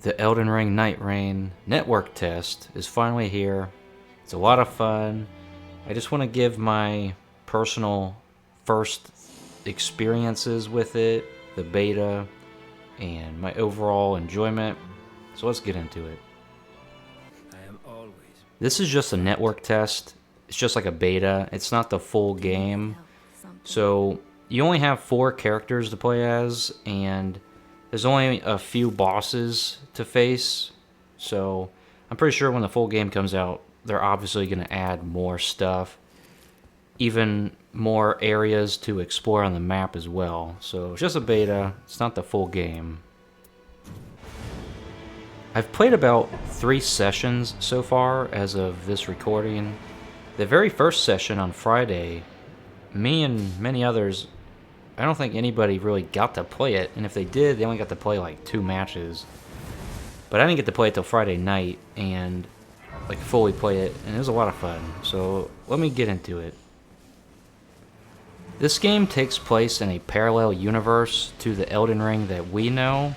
The Elden Ring Nightreign network test is finally here. It's a lot of fun. I just want to give my personal first experiences with it, the beta, and my overall enjoyment. So let's get into it. This is just a network test. It's just like a beta. It's not the full game. So you only have 4 characters to play as, and there's only a few bosses to face. So I'm pretty sure when the full game comes out, they're obviously going to add more stuff, even more areas to explore on the map as well. So it's just a beta. It's not the full game. I've played about 3 sessions so far as of this recording. The very first session on Friday, me and many others, I don't think anybody really got to play it, and if they did, they only got to play like 2 matches. But I didn't get to play it till Friday night and like fully play it, and it was a lot of fun. So let me get into it. This game takes place in a parallel universe to the Elden Ring that we know.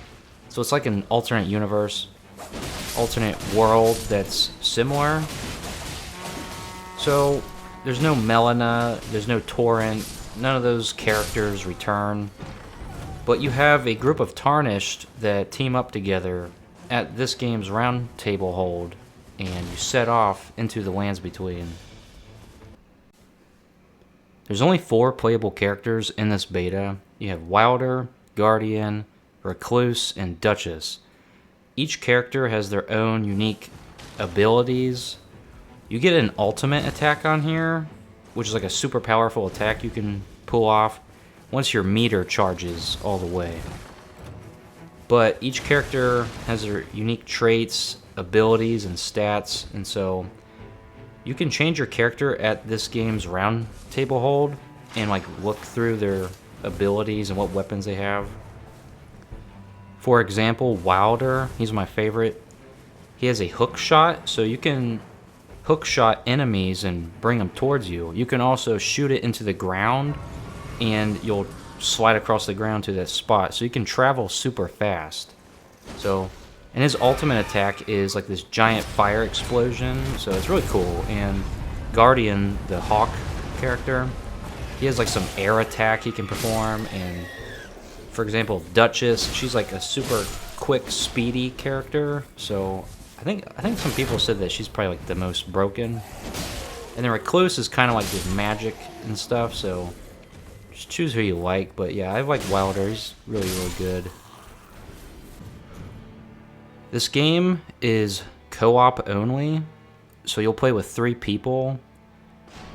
So it's like an alternate universe, alternate world that's similar. So there's no Melina, there's no Torrent, none of those characters return. But you have a group of Tarnished that team up together at this game's round table hold, and you set off into the lands between. There's only 4 playable characters in this beta. You have Wilder, Guardian, Recluse, and Duchess. Each character has their own unique abilities. You get an ultimate attack on here, which is like a super powerful attack you can pull off once your meter charges all the way. But each character has their unique traits, abilities, and stats, and so you can change your character at this game's round table hold and like look through their abilities and what weapons they have. For example, Wilder, he's my favorite. He has a hook shot, so you can hook shot enemies and bring them towards you. You can also shoot it into the ground and you'll slide across the ground to that spot, so you can travel super fast. So, and his ultimate attack is like this giant fire explosion, so it's really cool. And Guardian, the hawk character, he has like some air attack he can perform. And for example, Duchess, she's like a super quick, speedy character. So I think some people said that she's probably like the most broken. And then Recluse is kind of like this magic and stuff, so just choose who you like. But yeah, I like Wilder. He's really, really good. This game is co-op only, so you'll play with 3 people.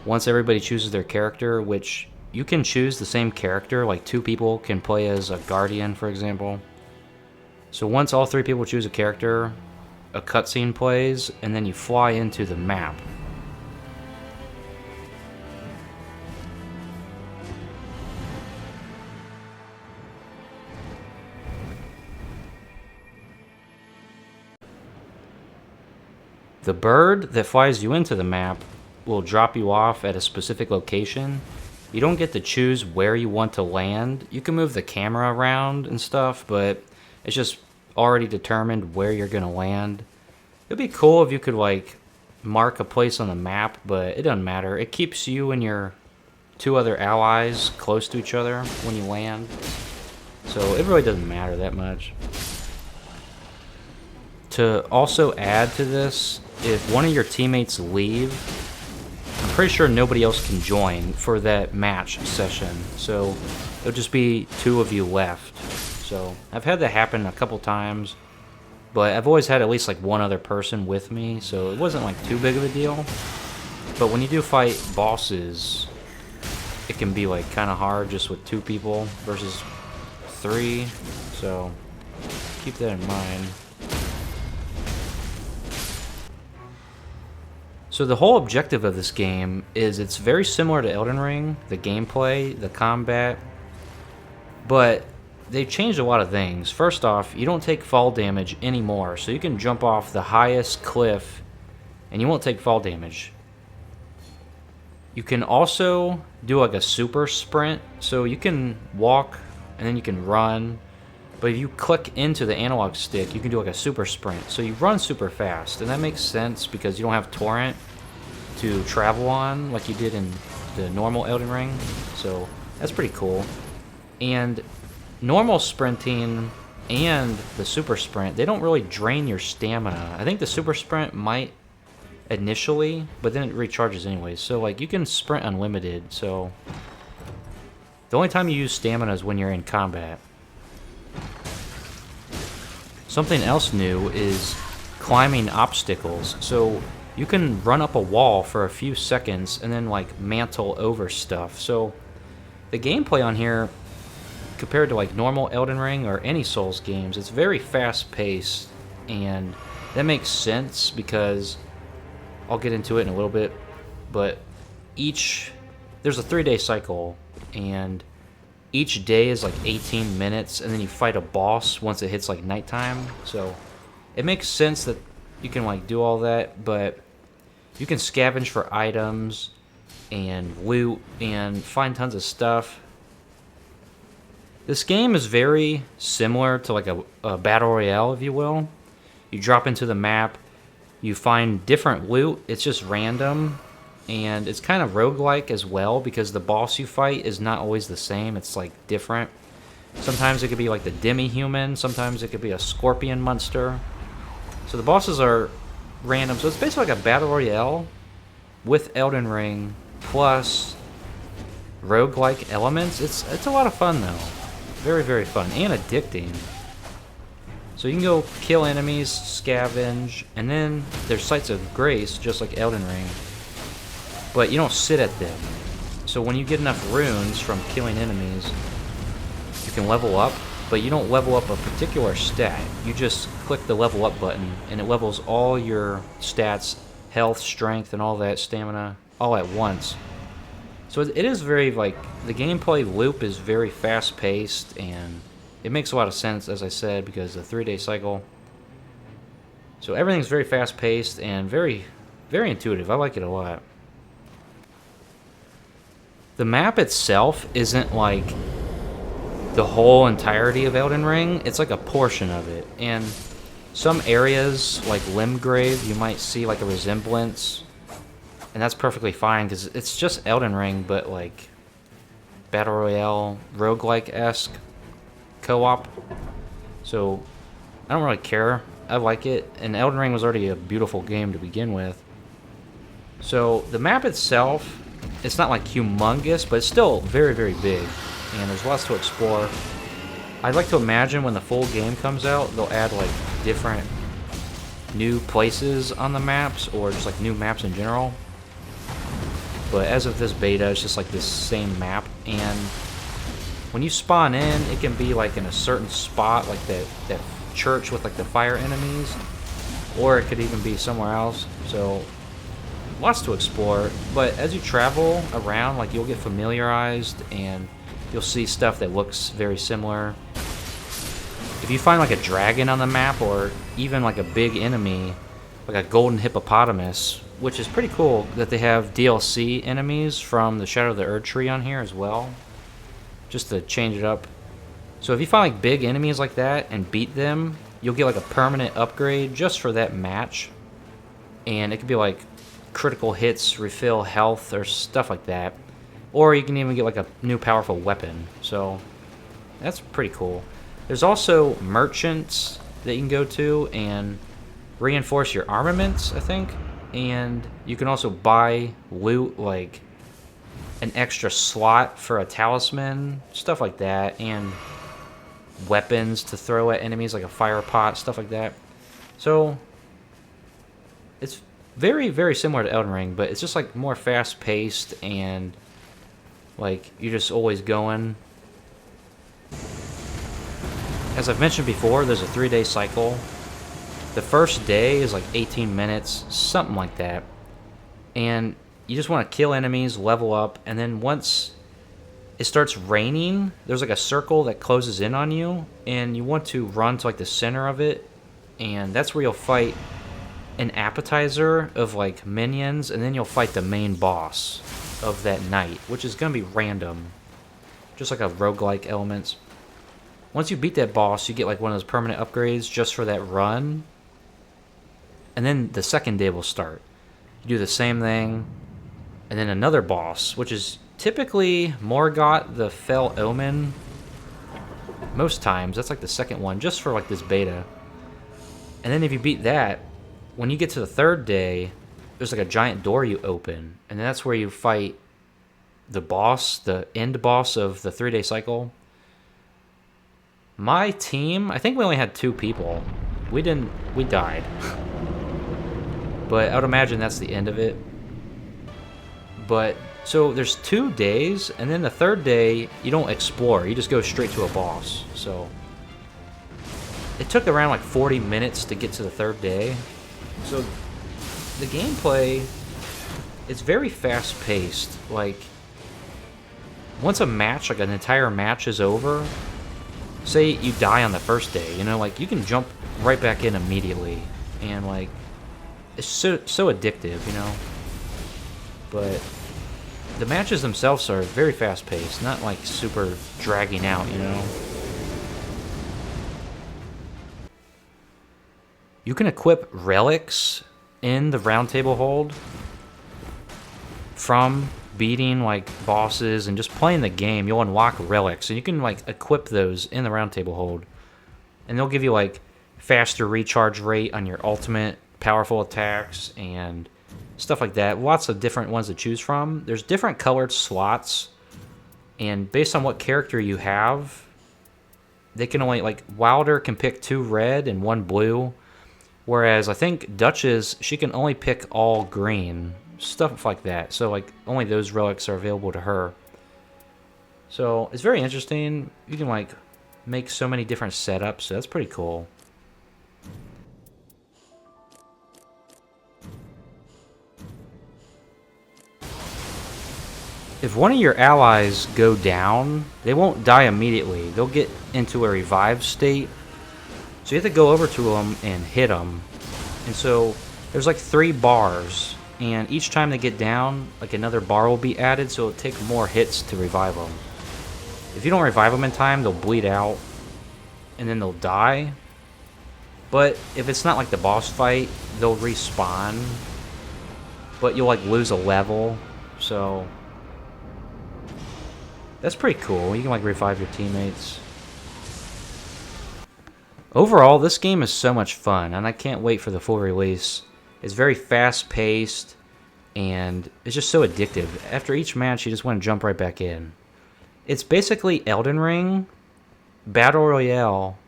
Once everybody chooses their character, which you can choose the same character, like 2 people can play as a Guardian, for example. So once all 3 people choose a character, a cutscene plays, and then you fly into the map. The bird that flies you into the map will drop you off at a specific location. You don't get to choose where you want to land. You can move the camera around and stuff, but it's just already determined where you're gonna land. It'd be cool if you could like mark a place on the map, but it doesn't matter. It keeps you and your 2 other allies close to each other when you land, so it really doesn't matter that much. To also add to this, if one of your teammates leave, I'm pretty sure nobody else can join for that match session, so it'll just be 2 of you left. So I've had that happen a couple times, but I've always had at least like 1 other person with me, so it wasn't like too big of a deal. But when you do fight bosses, it can be like kind of hard just with 2 people versus 3, so keep that in mind. So the whole objective of this game is it's very similar to Elden Ring, the gameplay, the combat, but they've changed a lot of things. First off, you don't take fall damage anymore, so you can jump off the highest cliff and you won't take fall damage. You can also do like a super sprint, so you can walk and then you can run, But if you click into the analog stick, you can do like a super sprint. So you run super fast, and that makes sense because you don't have torrent to travel on like you did in the normal Elden Ring. So that's pretty cool. And normal sprinting and the super sprint, they don't really drain your stamina. I think the super sprint might initially, but then it recharges anyways. So like you can sprint unlimited. So the only time you use stamina is when you're in combat. Something else new is climbing obstacles. So you can run up a wall for a few seconds and then like mantle over stuff. So the gameplay on here, compared to like normal Elden Ring or any Souls games, it's very fast paced, and that makes sense because I'll get into it in a little bit, but there's a 3-day cycle, and each day is like 18 minutes, and then you fight a boss once it hits like nighttime. So it makes sense that you can like do all that, but you can scavenge for items and loot and find tons of stuff. This game is very similar to like a battle royale, if you will. You drop into the map, you find different loot, it's just random, and it's kind of roguelike as well because the boss you fight is not always the same, it's like different. Sometimes it could be like the demi-human, sometimes it could be a scorpion monster. So the bosses are random, so it's basically like a battle royale with Elden Ring plus roguelike elements. It's a lot of fun though. Very, very fun and addicting. So you can go kill enemies, scavenge, and then there's sites of grace, just like Elden Ring. But you don't sit at them. So when you get enough runes from killing enemies, you can level up, but you don't level up a particular stat. You just click the level up button, and it levels all your stats, health, strength, and all that, stamina, all at once. So it is very, like, the gameplay loop is very fast-paced, and it makes a lot of sense, as I said, because the 3-day cycle. So everything's very fast-paced and very, very intuitive. I like it a lot. The map itself isn't, like, the whole entirety of Elden Ring. It's, like, a portion of it. And some areas, like Limgrave, you might see, like, a resemblance. And that's perfectly fine, because it's just Elden Ring, but, like, Battle Royale, roguelike-esque co-op. So, I don't really care. I like it. And Elden Ring was already a beautiful game to begin with. So, the map itself, it's not, like, humongous, but it's still very, very big. And there's lots to explore. I'd like to imagine when the full game comes out, they'll add, like, different new places on the maps, or just, like, new maps in general. But as of this beta, it's just like this same map, and when you spawn in, it can be like in a certain spot, like that church with like the fire enemies, or it could even be somewhere else. So lots to explore, but as you travel around, like you'll get familiarized and you'll see stuff that looks very similar. If you find like a dragon on the map, or even like a big enemy, like a golden hippopotamus, which is pretty cool that they have DLC enemies from the Shadow of the Erd Tree on here as well, just to change it up. So if you find like big enemies like that and beat them, you'll get like a permanent upgrade just for that match, and it could be like critical hits, refill health, or stuff like that, or you can even get like a new powerful weapon. So that's pretty cool. There's also merchants that you can go to and reinforce your armaments, I think. And you can also buy loot, like an extra slot for a talisman, stuff like that, and weapons to throw at enemies, like a fire pot, stuff like that. So it's very, very similar to Elden Ring, but it's just like more fast-paced, and like you're just always going. As I've mentioned before, there's a 3-day cycle. The first day is like 18 minutes, something like that. And you just want to kill enemies, level up, and then once it starts raining, there's like a circle that closes in on you, and you want to run to like the center of it, and that's where you'll fight an appetizer of like minions, and then you'll fight the main boss of that night, which is going to be random, just like a roguelike elements. Once you beat that boss, you get like one of those permanent upgrades just for that run. And then the second day will start. You do the same thing. And then another boss, which is typically Morgott the Fell Omen. Most times, that's like the second one, just for like this beta. And then if you beat that, when you get to the third day, there's like a giant door you open. And that's where you fight the boss, the end boss of the 3-day cycle. My team, I think we only had 2 people. We died. But I would imagine that's the end of it. But, so there's 2 days, and then the third day, you don't explore. You just go straight to a boss. So, it took around like 40 minutes to get to the third day. So, the gameplay, it's very fast-paced. Like, once a match, like an entire match is over, say you die on the first day, you know, like you can jump right back in immediately, and like it's so addictive, you know. But the matches themselves are very fast paced, not like super dragging out, you know. You can equip relics in the round table hold from beating like bosses and just playing the game. You'll unlock relics, and you can like equip those in the round table hold, and they'll give you like faster recharge rate on your ultimate, powerful attacks, and stuff like that. Lots of different ones to choose from. There's different colored slots, and based on what character you have, they can only, like, Wilder can pick 2 red and 1 blue, whereas I think Duchess, she can only pick all green. Stuff like that. So, like, only those relics are available to her. So, it's very interesting. You can, like, make so many different setups. So that's pretty cool. If one of your allies go down, they won't die immediately. They'll get into a revived state. So you have to go over to them and hit them. And so, there's, like, 3 bars. And each time they get down, like another bar will be added, so it'll take more hits to revive them. If you don't revive them in time, they'll bleed out, and then they'll die. But if it's not like the boss fight, they'll respawn. But you'll like lose a level, so that's pretty cool. You can like revive your teammates. Overall, this game is so much fun, and I can't wait for the full release. It's very fast-paced, and it's just so addictive. After each match, you just want to jump right back in. It's basically Elden Ring, Battle Royale,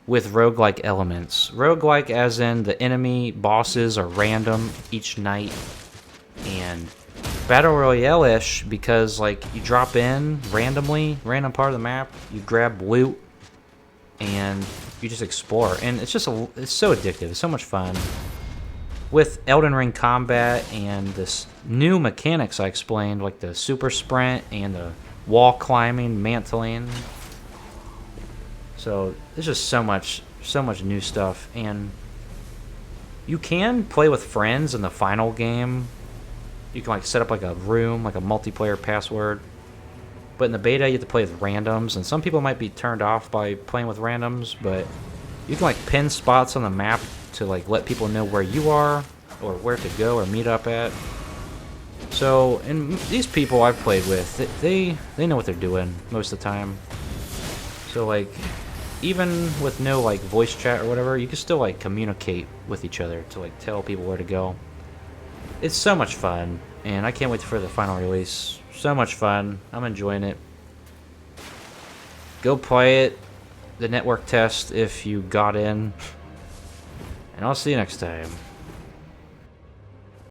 with roguelike elements. Roguelike as in the enemy bosses are random each night, and Battle Royale-ish because like you drop in randomly, random part of the map, you grab loot, and you just explore. And it's just it's so addictive. It's so much fun. With Elden Ring combat and this new mechanics I explained, like the super sprint and the wall climbing, mantling. So there's just so much new stuff, and you can play with friends in the final game. You can like set up like a room, like a multiplayer password. But in the beta, you have to play with randoms, and some people might be turned off by playing with randoms, but you can like pin spots on the map to like let people know where you are or where to go or meet up at. So, and these people I've played with, they know what they're doing most of the time. So like, even with no like voice chat or whatever, you can still like communicate with each other to like tell people where to go. It's so much fun, and I can't wait for the final release. So much fun. I'm enjoying it. Go play it. The network test if you got in. And I'll see you next time.